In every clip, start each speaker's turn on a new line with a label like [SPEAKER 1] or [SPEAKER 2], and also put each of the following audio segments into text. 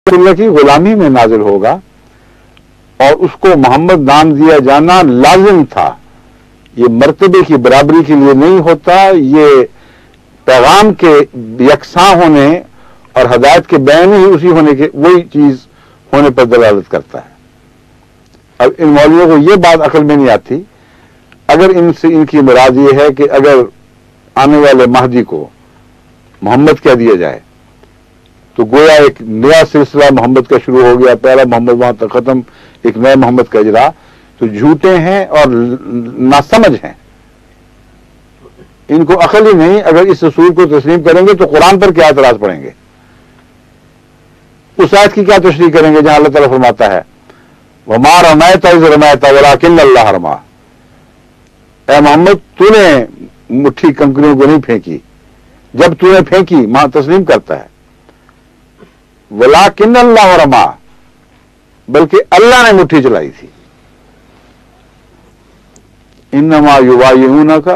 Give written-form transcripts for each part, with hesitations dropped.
[SPEAKER 1] اللہ کی غلامی میں نازل ہوگا اور اس کو محمد نام دیا جانا لازم تھا. یہ مرتبے کی برابری کے لیے نہیں ہوتا، یہ پیغام کے یکساں ہونے اور ہدایت کے بیان ہی اسی ہونے کے وہی چیز ہونے پر دلالت کرتا ہے. اب ان مولویوں کو یہ بات عقل میں نہیں آتی. اگر ان سے ان کی مراد یہ ہے کہ اگر آنے والے مہدی کو محمد کہہ دیا جائے تو گویا ایک نیا سلسلہ محمد کا شروع ہو گیا، پہلا محمد وہاں تک ختم، ایک نئے محمد کا اجرا، تو جھوٹے ہیں اور ناسمجھ ہیں. ان کو عقل ہی نہیں. اگر اس اصول کو تسلیم کریں گے تو قرآن پر کیا اعتراض پڑیں گے؟ اس آیت کی کیا تشریح کریں گے جہاں اللہ تعالیٰ فرماتا ہے وَمَا رَمَيْتَ إِذْ رَمَيْتَ وَلَٰكِنَّ اللَّهَ رَمَىٰ. اے محمد تو نے مٹھی کنکریوں کو نہیں پھینکی، جب تو نے پھینکی ماں تسلیم کرتا ہے. وَلَٰكِنَّ اللَّهَ رَمَىٰ، بلکہ اللہ نے مٹھی چلائی تھی. انما یبایعونک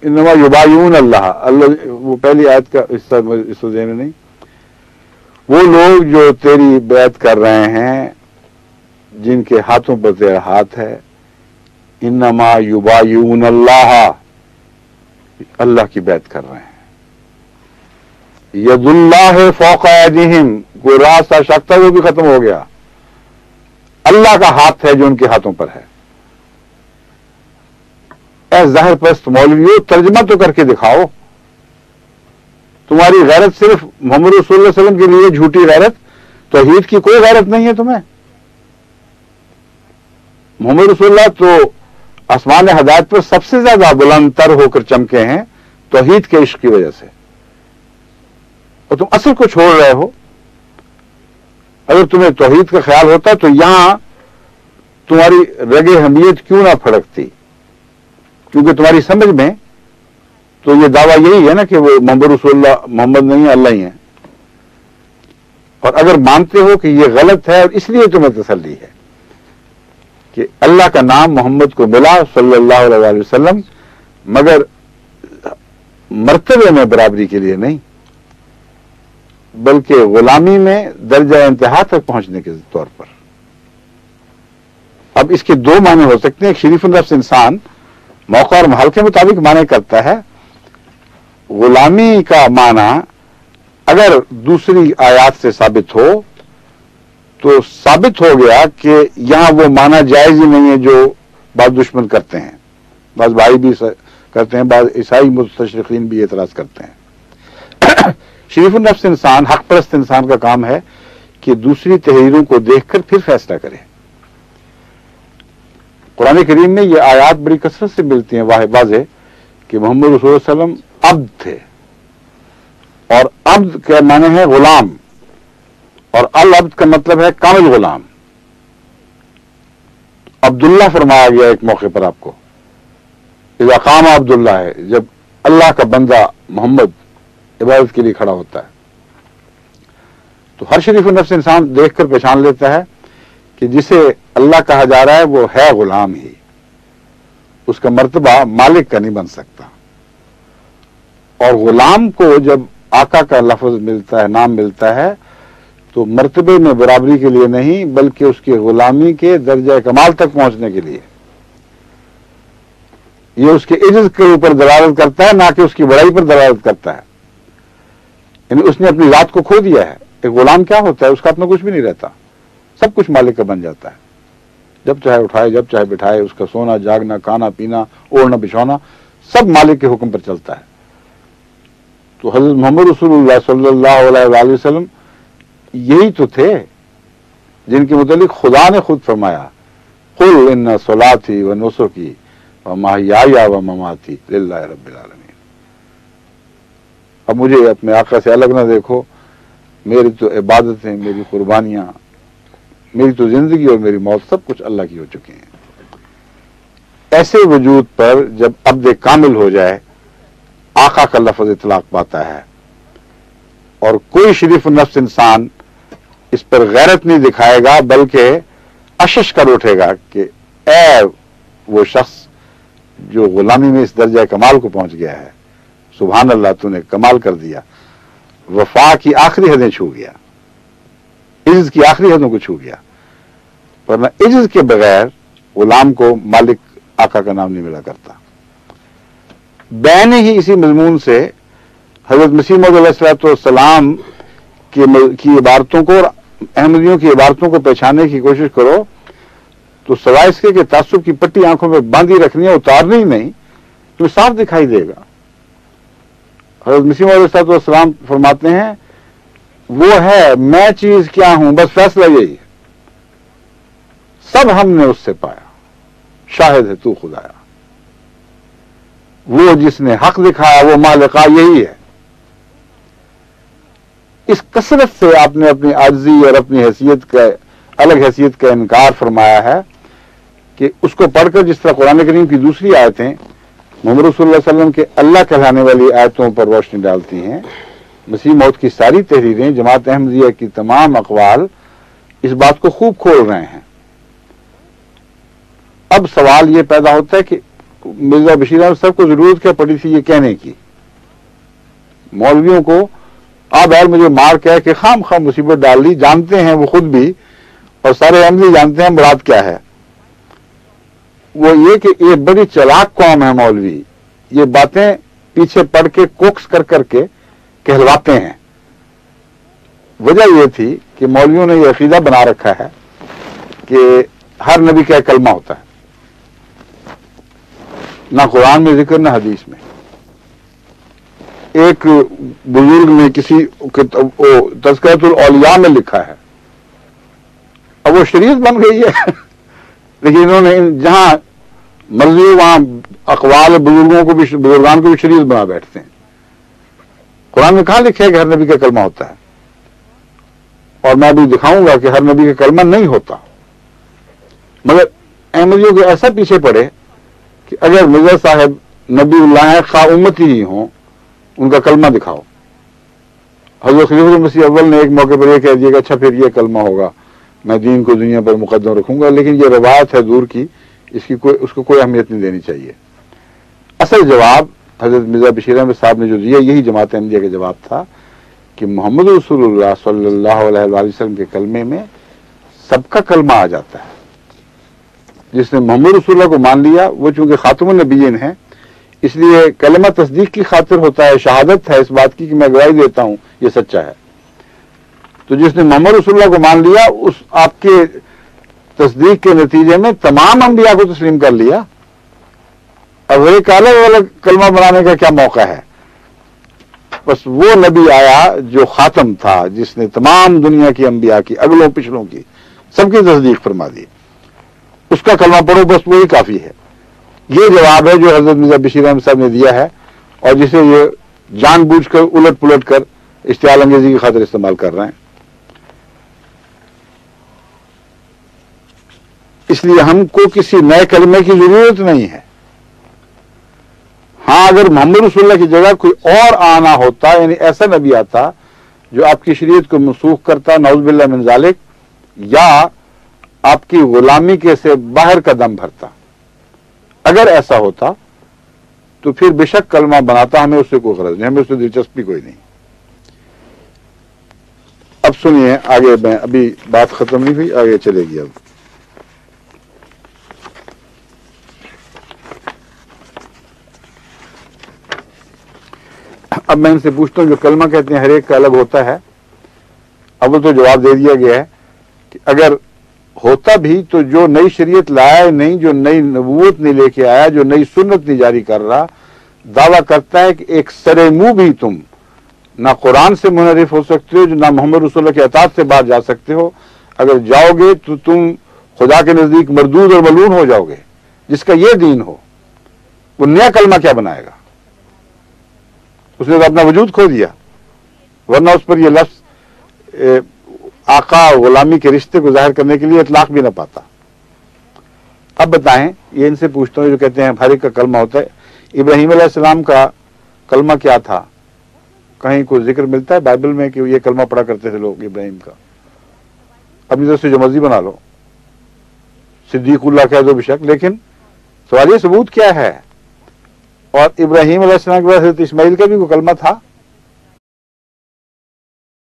[SPEAKER 1] انما یبایعون اللہ، وہ پہلی آیت کا حصہ اس کو ذہن میں نہیں. وہ لوگ جو تیری بیعت کر رہے ہیں جن کے ہاتھوں پر تیرا ہاتھ ہے، انما یبایعون اللہ، اللہ کی بیعت کر رہے ہیں. ید اللہ فوق ایدیہم، کوئی راستہ شک تھا وہ بھی ختم ہو گیا. اللہ کا ہاتھ ہے جو ان کے ہاتھوں پر ہے. اے ظاہر پرست مولویوں، ترجمہ تو کر کے دکھاؤ. تمہاری غیرت صرف محمد رسول اللہ علیہ وسلم کے لیے جھوٹی غیرت، توحید کی کوئی غیرت نہیں ہے تمہیں. محمد رسول اللہ تو آسمان ہدایت پر سب سے زیادہ بلند تر ہو کر چمکے ہیں توحید کے عشق کی وجہ سے، اور تم اصل کو چھوڑ رہے ہو. اگر تمہیں توحید کا خیال ہوتا تو یہاں تمہاری رگ حمیت کیوں نہ پھڑکتی، کیونکہ تمہاری سمجھ میں تو یہ دعویٰ یہی ہے نا کہ وہ محمد رسول اللہ محمد نہیں ہے، اللہ ہی ہے. اور اگر مانتے ہو کہ یہ غلط ہے اور اس لیے تمہیں تسلی ہے کہ اللہ کا نام محمد کو ملا صلی اللہ علیہ وسلم، مگر مرتبے میں برابری کے لیے نہیں بلکہ غلامی میں درجہ انتہا تک پہنچنے کے طور پر. اب اس کے دو معنی ہو سکتے ہیں. ایک شریف النفس انسان موقع اور محل کے مطابق معنی کرتا ہے. غلامی کا معنی اگر دوسری آیات سے ثابت ہو تو ثابت ہو گیا کہ یہاں وہ معنی جائز ہی نہیں ہے جو بعض دشمن کرتے ہیں، بعض بھائی بھی کرتے ہیں، بعض عیسائی مستشرقین بھی اعتراض کرتے ہیں. شریف النفس انسان، حق پرست انسان کا کام ہے کہ دوسری تحریروں کو دیکھ کر پھر فیصلہ کرے. قرآن کریم میں یہ آیات بڑی کثرت سے ملتی ہیں واضح کہ محمد رسول اللہ علیہ وسلم عبد تھے، اور عبد کا معنی ہے غلام، اور العبد کا مطلب ہے کامل غلام. عبداللہ فرمایا گیا ایک موقع پر آپ کو، اذا قام عبداللہ ہے، جب اللہ کا بندہ محمد عبادت کے لیے کھڑا ہوتا ہے. تو ہر شریف النفس انسان دیکھ کر پہچان لیتا ہے کہ جسے اللہ کہا جا رہا ہے وہ ہے غلام ہی، اس کا مرتبہ مالک کا نہیں بن سکتا. اور غلام کو جب آقا کا لفظ ملتا ہے، نام ملتا ہے، تو مرتبے میں برابری کے لیے نہیں بلکہ اس کی غلامی کے درجہ کمال تک پہنچنے کے لیے. یہ اس کے عجز کے اوپر دلالت کرتا ہے، نہ کہ اس کی بڑائی پر دلالت کرتا ہے. یعنی اس نے اپنی ذات کو کھو دیا ہے. ایک غلام کیا ہوتا ہے؟ اس کا اپنا کچھ بھی نہیں رہتا، سب کچھ مالک کا بن جاتا ہے. جب چاہے اٹھائے، جب چاہے بٹھائے، اس کا سونا جاگنا، کھانا پینا، اوڑھنا بچھونا سب مالک کے حکم پر چلتا ہے. تو حضرت محمد رسول اللہ صلی اللہ علیہ وآلہ وسلم یہی تو تھے جن کے متعلق خدا نے خود فرمایا قل ان صلاتی و نسکی و محیای و مماتی للہ رب العالمین. اب مجھے اپنے آقا سے الگ نہ دیکھو، میری تو عبادتیں، میری قربانیاں، میری تو زندگی اور میری موت سب کچھ اللہ کی ہو چکی ہیں. ایسے وجود پر جب عبد کامل ہو جائے، آقا کا لفظ اطلاق پاتا ہے، اور کوئی شریف النفس انسان اس پر غیرت نہیں دکھائے گا بلکہ اشش کر اٹھے گا کہ اے وہ شخص جو غلامی میں اس درجہ کمال کو پہنچ گیا ہے، سبحان اللہ تو نے کمال کر دیا، وفا کی آخری حدیں چھو گیا، عجز کی آخری حدوں کو چھو گیا، ورنہ عجز کے بغیر غلام کو مالک آقا کا نام نہیں ملا کرتا۔ بین ہی اسی مضمون سے حضرت مسیح موعود علیہ السلام کی عبارتوں کو اور احمدیوں کی عبارتوں کو پہچاننے کی کوشش کرو تو سوائے اس کے کہ تعصب کی پٹی آنکھوں میں باندھی رکھنی ہے، اتارنی ہی نہیں، تو صاف دکھائی دے گا۔ حضرت مسیح موعود علیہ السلام فرماتے ہیں وہ ہے میں چیز کیا ہوں، بس فیصلہ یہی ہے، سب ہم نے اس سے پایا، شاہد ہے تو خدایا، وہ جس نے حق دکھایا وہ مالکا یہی ہے۔ اس کثرت سے آپ نے اپنی عاجزی اور اپنی حیثیت کا، الگ حیثیت کا انکار فرمایا ہے کہ اس کو پڑھ کر جس طرح قرآن کریم کی دوسری آیتیں محمد رسول اللہ صلی اللہ علیہ وسلم کے اللہ کہلانے والی آیتوں پر روشنی ڈالتی ہیں، مسیح موعود کی ساری تحریریں، جماعت احمدیہ کی تمام اقوال اس بات کو خوب کھول رہے ہیں۔ اب سوال یہ پیدا ہوتا ہے کہ مرزا بشیر احمد صاحب کو ضرورت کیا پڑی تھی یہ کہنے کی؟ مولویوں کو آپ یار مجھے مار کہہ کہ خام خام مصیبت ڈال لی، جانتے ہیں وہ خود بھی اور سارے احمدی جانتے ہیں مراد کیا ہے۔ وہ یہ کہ یہ بڑی چلاک قوم ہے مولوی، یہ باتیں پیچھے پڑھ کے کوکس کر کر کے کہلواتے ہیں۔ وجہ یہ تھی کہ مولویوں نے یہ عقیدہ بنا رکھا ہے کہ ہر نبی کا ایک کلمہ ہوتا ہے، نہ قرآن میں ذکر نہ حدیث میں۔ ایک بزرگ نے کسی تذکرۃ الاولیاء میں لکھا ہے، اب وہ شریعت بن گئی ہے لیکن انہوں نے جہاں مرضی وہاں اقوال بزرگان کو بھی شریعت بنا بیٹھتے ہیں۔ قرآن میں کہاں لکھا ہے کہ ہر نبی کا کلمہ ہوتا ہے؟ اور میں ابھی دکھاؤں گا کہ ہر نبی کا کلمہ نہیں ہوتا، مگر احمدیوں کے ایسا پیچھے پڑے کہ اگر مرزا صاحب نبی اللہ ہیں، خواہ امتی ہی ہوں، ان کا کلمہ دکھاؤ۔ حضرت خلیفۃ المسیح اول نے ایک موقع پر یہ کہہ دیا کہ اچھا پھر یہ کلمہ ہوگا، میں دین کو دنیا پر مقدم رکھوں گا، لیکن یہ روایت ہے دور کی، اس کو کوئی اہمیت نہیں دینی چاہیے۔ اصل جواب حضرت مرزا بشیر احمد صاحب نے جو دیا یہی جماعت احمدیہ کا جواب تھا کہ محمد رسول اللہ صلی اللہ علیہ وآلہ وسلم کے کلمے میں سب کا کلمہ آ جاتا ہے۔ جس نے محمد رسول اللہ کو مان لیا وہ چونکہ خاتم النبیین ہیں، اس لیے کلمہ تصدیق کی خاطر ہوتا ہے، شہادت ہے اس بات کی کہ میں گواہی دیتا ہوں یہ سچا ہے۔ تو جس نے محمد رسول اللہ کو مان لیا، اس آپ کے تصدیق کے نتیجے میں تمام انبیاء کو تسلیم کر لیا۔ اب ایک الگ الگ کلمہ بنانے کا کیا موقع ہے؟ بس وہ نبی آیا جو خاتم تھا، جس نے تمام دنیا کی انبیاء کی، اگلوں پچھلوں کی، سب کی تصدیق فرما دی، اس کا کلمہ پڑھو، بس وہی کافی ہے۔ یہ جواب ہے جو حضرت مرزا بشیر احمد صاحب نے دیا ہے اور جسے یہ جان بوجھ کر الٹ پلٹ کر اشتعال انگیزی کی خاطر استعمال کر رہے ہیں۔ اس لیے ہم کو کسی نئے کلمے کی ضرورت نہیں ہے۔ ہاں اگر محمد رسول اللہ کی جگہ کوئی اور آنا ہوتا، یعنی ایسا نبی آتا جو آپ کی شریعت کو منسوخ کرتا، نعوذ باللہ من ذالک، یا آپ کی غلامی کے سے باہر کا دم بھرتا، اگر ایسا ہوتا تو پھر بے شک کلمہ بناتا، ہمیں اس سے کوئی غرض نہیں، ہمیں اس سے دلچسپی کوئی نہیں۔ اب سنیے آگے، میں ابھی بات ختم نہیں ہوئی، آگے چلے گی۔ اب میں ان سے پوچھتا ہوں جو کلمہ کہتے ہیں ہر ایک کا الگ ہوتا ہے۔ اب تو جواب دے دیا گیا ہے کہ اگر ہوتا بھی تو جو نئی شریعت لایا نہیں، جو نئی نبوت نہیں لے کے آیا، جو نئی سنت نہیں جاری کر رہا، دعویٰ کرتا ہے کہ ایک سرے منہ بھی تم نہ قرآن سے منحرف ہو سکتے ہو، نہ محمد رسول اللہ کے اطاعت سے باہر جا سکتے ہو، اگر جاؤ گے تو تم خدا کے نزدیک مردود اور ملعون ہو جاؤ گے۔ جس کا یہ دین ہو وہ نیا کلمہ کیا بنائے گا؟ اس نے تو اپنا وجود کھو دیا، ورنہ اس پر یہ لفظ آقا غلامی کے رشتے کو ظاہر کرنے کے لیے اطلاق بھی نہ پاتا۔ اب بتائیں، یہ ان سے پوچھتا ہوں جو کہتے ہیں ہر ایک کا کلمہ ہوتا ہے، ابراہیم علیہ السلام کا کلمہ کیا تھا؟ کہیں کوئی ذکر ملتا ہے بائبل میں کہ یہ کلمہ پڑھا کرتے تھے لوگ ابراہیم کا؟ اپنی طرف سے جو مرضی بنا لو، صدیق اللہ کہہ دو بے شک، لیکن سوال یہ ثبوت کیا ہے؟ اور ابراہیم علیہ السلام کے بعد حضرت اسماعیل کا بھی کوئی کلمہ تھا؟